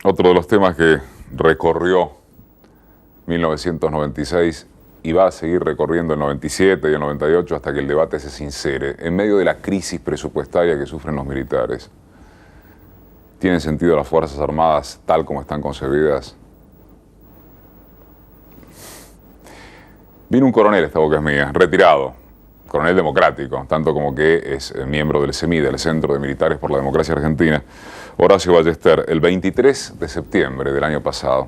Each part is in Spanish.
Otro de los temas que recorrió 1996 y va a seguir recorriendo el 97 y el 98 hasta que el debate se sincere, en medio de la crisis presupuestaria que sufren los militares. ¿Tienen sentido las Fuerzas Armadas tal como están concebidas? Vino un coronel, esta boca es mía, retirado, coronel democrático, tanto como que es miembro del CEMIDE, el Centro de Militares por la Democracia Argentina, Horacio Ballester, el 23 de septiembre del año pasado.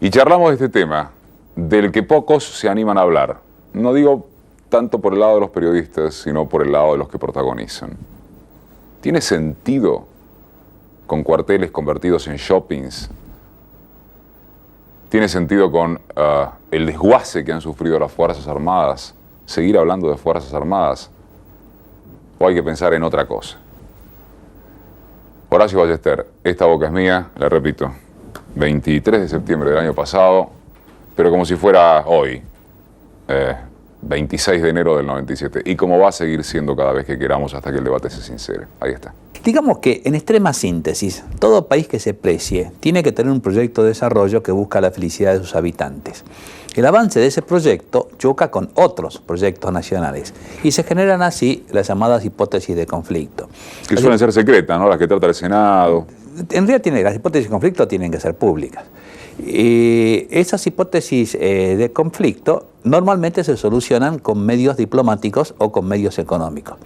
Y charlamos de este tema, del que pocos se animan a hablar. No digo tanto por el lado de los periodistas, sino por el lado de los que protagonizan. ¿Tiene sentido, con cuarteles convertidos en shoppings? ¿Tiene sentido con el desguace que han sufrido las Fuerzas Armadas, seguir hablando de Fuerzas Armadas? ¿O hay que pensar en otra cosa? Horacio Ballester, esta boca es mía, la repito, 23 de septiembre del año pasado, pero como si fuera hoy, 26 de enero del 97, y como va a seguir siendo cada vez que queramos hasta que el debate se sincere. Ahí está. Digamos que, en extrema síntesis, todo país que se precie tiene que tener un proyecto de desarrollo que busca la felicidad de sus habitantes. El avance de ese proyecto choca con otros proyectos nacionales y se generan así las llamadas hipótesis de conflicto. Que suelen ser secretas, ¿no? Las que trata el Senado. En realidad las hipótesis de conflicto tienen que ser públicas. Esas hipótesis de conflicto normalmente se solucionan con medios diplomáticos o con medios económicos.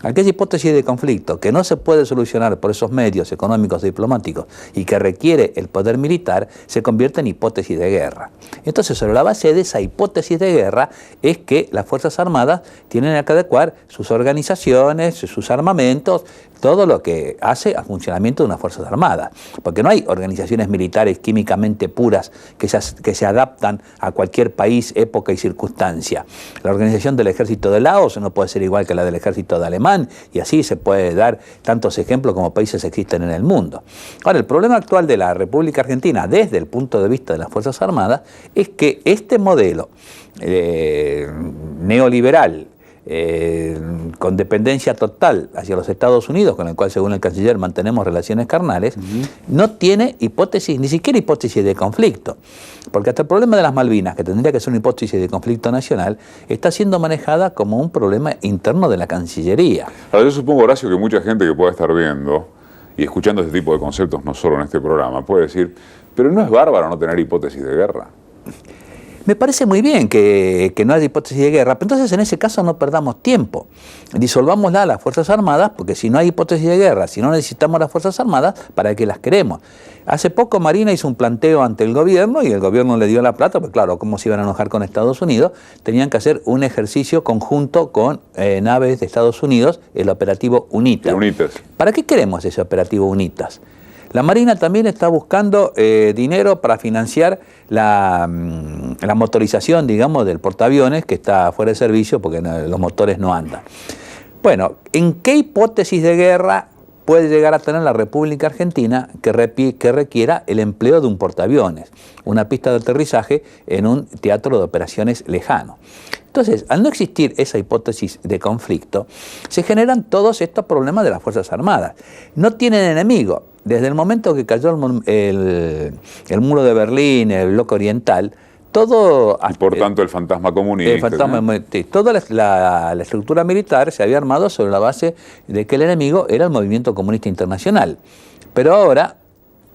Aquella hipótesis de conflicto que no se puede solucionar por esos medios económicos o diplomáticos y que requiere el poder militar se convierte en hipótesis de guerra. Entonces, sobre la base de esa hipótesis de guerra es que las Fuerzas Armadas tienen que adecuar sus organizaciones, sus armamentos, todo lo que hace al funcionamiento de unas Fuerzas Armadas. Porque no hay organizaciones militares químicamente puras que se adaptan a cualquier país, época y circunstancia. La organización del ejército de Laos no puede ser igual que la del ejército de Alemán, y así se puede dar tantos ejemplos como países existen en el mundo. Ahora, el problema actual de la República Argentina, desde el punto de vista de las Fuerzas Armadas, es que este modelo neoliberal, con dependencia total hacia los Estados Unidos, con el cual, según el canciller, mantenemos relaciones carnales, no tiene hipótesis, ni siquiera hipótesis de conflicto. Porque hasta el problema de las Malvinas, que tendría que ser una hipótesis de conflicto nacional, está siendo manejada como un problema interno de la Cancillería. Ahora, yo supongo, Horacio, que mucha gente que pueda estar viendo y escuchando este tipo de conceptos, no solo en este programa, puede decir, pero ¿no es bárbaro no tener hipótesis de guerra? Me parece muy bien que no haya hipótesis de guerra, pero entonces en ese caso no perdamos tiempo. Disolvámosla a las Fuerzas Armadas, porque si no hay hipótesis de guerra, si no necesitamos las Fuerzas Armadas, ¿para qué las queremos? Hace poco Marina hizo un planteo ante el gobierno y el gobierno le dio la plata, porque claro, ¿cómo se iban a enojar con Estados Unidos? Tenían que hacer un ejercicio conjunto con naves de Estados Unidos, el operativo UNITAS. ¿Para qué queremos ese operativo UNITAS? La Marina también está buscando dinero para financiar la motorización, digamos, del portaaviones que está fuera de servicio porque los motores no andan. Bueno, ¿en qué hipótesis de guerra puede llegar a tener la República Argentina que requiera el empleo de un portaaviones, una pista de aterrizaje en un teatro de operaciones lejano? Entonces, al no existir esa hipótesis de conflicto, se generan todos estos problemas de las Fuerzas Armadas. No tienen enemigo. Desde el momento que cayó el muro de Berlín, el bloque oriental, todo... Y por tanto el fantasma comunista. Toda la estructura militar se había armado sobre la base de que el enemigo era el movimiento comunista internacional. Pero ahora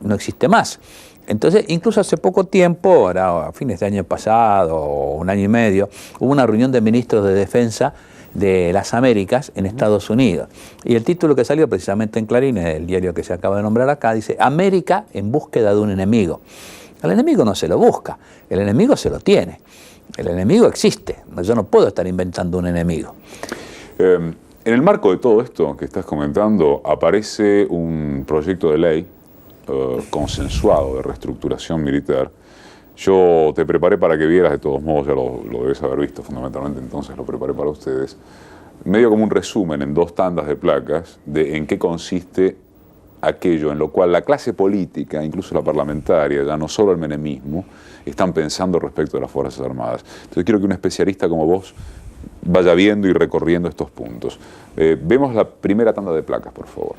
no existe más. Entonces, incluso hace poco tiempo, ahora a fines de año pasado, o un año y medio, hubo una reunión de ministros de defensa de las Américas en Estados Unidos. Y el título que salió precisamente en Clarín, el diario que se acaba de nombrar acá, dice América en búsqueda de un enemigo. El enemigo no se lo busca, el enemigo se lo tiene. El enemigo existe, yo no puedo estar inventando un enemigo. En el marco de todo esto que estás comentando, aparece un proyecto de ley consensuado de reestructuración militar. Yo te preparé para que vieras, de todos modos ya lo debes haber visto fundamentalmente, entonces lo preparé para ustedes, medio como un resumen en 2 tandas de placas de en qué consiste aquello en lo cual la clase política, incluso la parlamentaria, ya no solo el menemismo, están pensando respecto de las Fuerzas Armadas. Entonces quiero que un especialista como vos vaya viendo y recorriendo estos puntos. Vemos la primera tanda de placas, por favor.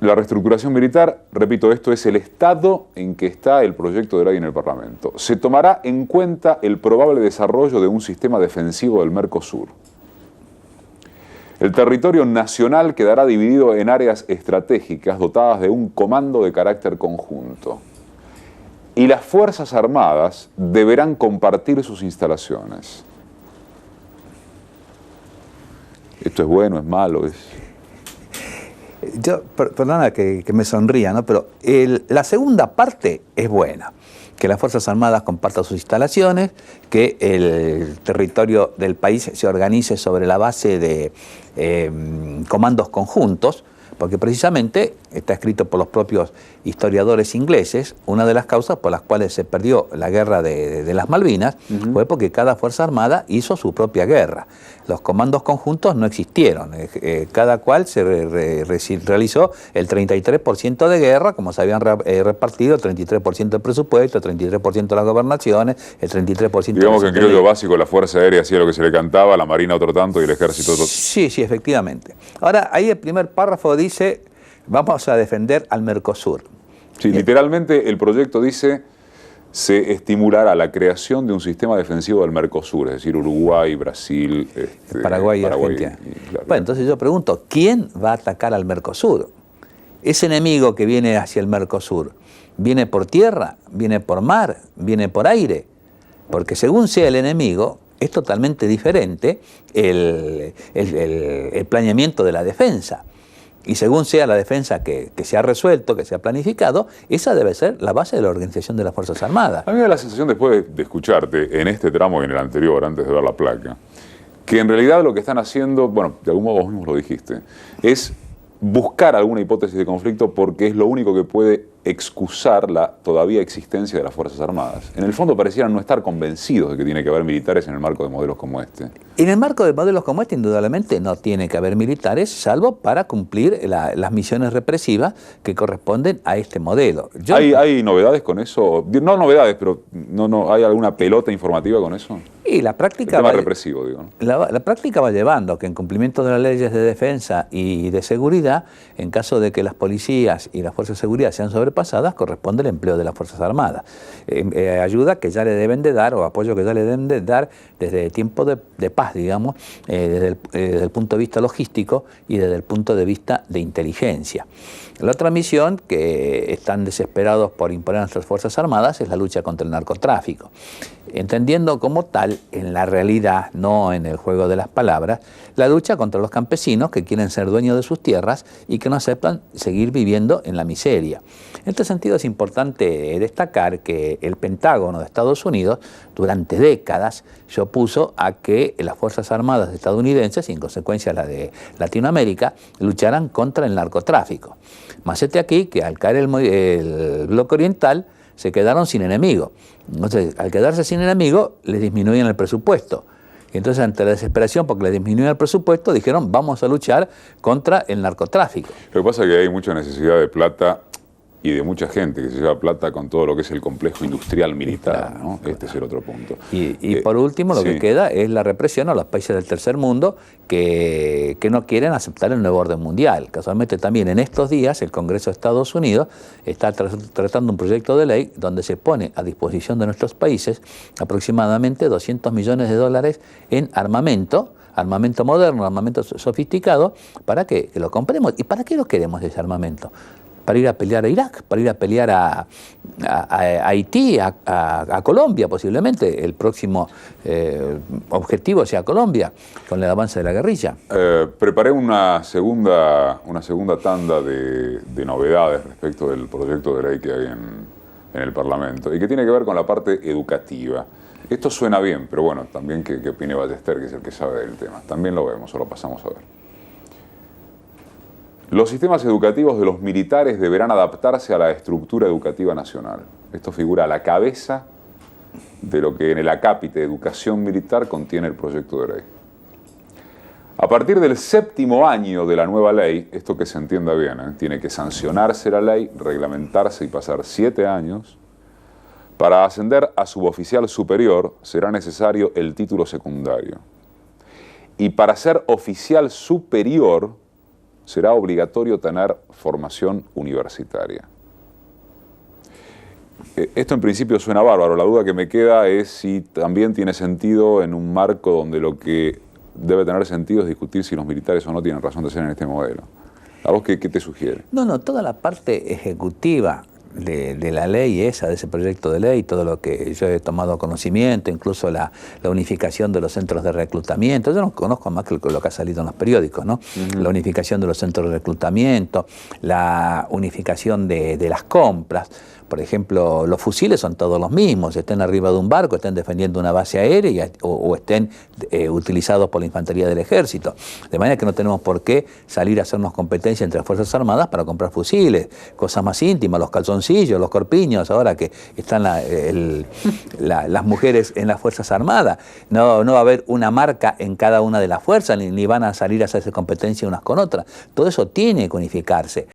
La reestructuración militar, repito, esto es el estado en que está el proyecto de ley en el Parlamento. Se tomará en cuenta el probable desarrollo de un sistema defensivo del Mercosur. El territorio nacional quedará dividido en áreas estratégicas dotadas de un comando de carácter conjunto. Y las Fuerzas Armadas deberán compartir sus instalaciones. ¿Esto es bueno, es malo? Yo, perdona que me sonría, ¿no? Pero la segunda parte es buena. Que las Fuerzas Armadas compartan sus instalaciones, que el territorio del país se organice sobre la base de comandos conjuntos, porque precisamente está escrito por los propios historiadores ingleses, una de las causas por las cuales se perdió la guerra de las Malvinas fue porque cada Fuerza Armada hizo su propia guerra. Los comandos conjuntos no existieron, cada cual se realizó el 33% de guerra, como se habían repartido el 33% del presupuesto, el 33% de las gobernaciones, el 33% de... Digamos que en criollo básico la Fuerza Aérea hacía lo que se le cantaba, la Marina otro tanto y el Ejército otro. Sí, sí, efectivamente. Ahora, ahí el primer párrafo dice, vamos a defender al Mercosur. Sí, literalmente el proyecto dice, se estimulará la creación de un sistema defensivo del Mercosur, es decir, Uruguay, Brasil, Paraguay y Argentina. Claro. Bueno, entonces yo pregunto, ¿quién va a atacar al Mercosur? Ese enemigo que viene hacia el Mercosur, ¿viene por tierra, viene por mar, viene por aire? Porque según sea el enemigo, es totalmente diferente el planeamiento de la defensa. Y según sea la defensa que se ha resuelto, que se ha planificado, esa debe ser la base de la organización de las Fuerzas Armadas. A mí me da la sensación, después de escucharte en este tramo y en el anterior, antes de ver la placa, que en realidad lo que están haciendo, bueno, de algún modo vos mismo lo dijiste, es buscar alguna hipótesis de conflicto porque es lo único que puede excusar la todavía existencia de las Fuerzas Armadas. En el fondo parecieran no estar convencidos de que tiene que haber militares en el marco de modelos como este. En el marco de modelos como este, indudablemente, no tiene que haber militares, salvo para cumplir las misiones represivas que corresponden a este modelo. ¿Hay novedades con eso? No novedades, pero ¿hay alguna pelota informativa con eso? Y la práctica... El tema represivo, digo, ¿no? La práctica va llevando que en cumplimiento de las leyes de defensa y de seguridad, en caso de que las policías y las fuerzas de seguridad sean sobrepasadas, corresponde el empleo de las Fuerzas Armadas. Ayuda que ya le deben de dar, o apoyo que ya le deben de dar desde tiempo de paz, digamos, desde el punto de vista logístico y desde el punto de vista de inteligencia. La otra misión que están desesperados por imponer a nuestras Fuerzas Armadas es la lucha contra el narcotráfico. Entendiendo como tal, en la realidad, no en el juego de las palabras, la lucha contra los campesinos que quieren ser dueños de sus tierras y que no aceptan seguir viviendo en la miseria. En este sentido es importante destacar que el Pentágono de Estados Unidos durante décadas se opuso a que las Fuerzas Armadas estadounidenses, y en consecuencia la de Latinoamérica, lucharan contra el narcotráfico. Más aquí que al caer el bloque oriental se quedaron sin enemigo. Entonces, al quedarse sin enemigo, les disminuían el presupuesto. Y entonces, ante la desesperación, porque les disminuían el presupuesto, dijeron, vamos a luchar contra el narcotráfico. Lo que pasa es que hay mucha necesidad de plata y de mucha gente que se lleva plata con todo lo que es el complejo industrial militar, claro, ¿no? Este es el otro punto. Y por último, lo que queda es la represión a los países del tercer mundo que no quieren aceptar el nuevo orden mundial. Casualmente también en estos días el Congreso de Estados Unidos está tratando un proyecto de ley donde se pone a disposición de nuestros países aproximadamente $200 millones en armamento moderno, armamento sofisticado, para que lo compremos. ¿Y para qué lo queremos ese armamento? Para ir a pelear a Irak, para ir a pelear a Haití, a Colombia posiblemente. El próximo objetivo sea Colombia, con el avance de la guerrilla. Preparé una segunda tanda de novedades respecto del proyecto de ley que hay en el Parlamento y que tiene que ver con la parte educativa. Esto suena bien, pero bueno, también que opine Ballester, que es el que sabe del tema. También lo vemos, o lo pasamos a ver. Los sistemas educativos de los militares deberán adaptarse a la estructura educativa nacional. Esto figura a la cabeza de lo que en el acápite de educación militar contiene el proyecto de ley. A partir del 7º año de la nueva ley, esto que se entienda bien, tiene que sancionarse la ley, reglamentarse y pasar 7 años. Para ascender a suboficial superior será necesario el título secundario. Y para ser oficial superior será obligatorio tener formación universitaria. Esto en principio suena bárbaro, la duda que me queda es si también tiene sentido en un marco donde lo que debe tener sentido es discutir si los militares o no tienen razón de ser en este modelo. ¿A vos qué te sugiere? No, toda la parte ejecutiva de la ley esa, de ese proyecto de ley, todo lo que yo he tomado conocimiento, incluso la unificación de los centros de reclutamiento, yo no conozco más que lo que ha salido en los periódicos, ¿no? La unificación de los centros de reclutamiento, la unificación de las compras. Por ejemplo, los fusiles son todos los mismos, estén arriba de un barco, estén defendiendo una base aérea o estén utilizados por la infantería del ejército. De manera que no tenemos por qué salir a hacernos competencia entre las Fuerzas Armadas para comprar fusiles, cosas más íntimas, los calzoncillos, los corpiños, ahora que están las mujeres en las Fuerzas Armadas. No va a haber una marca en cada una de las fuerzas, ni van a salir a hacerse competencia unas con otras. Todo eso tiene que unificarse.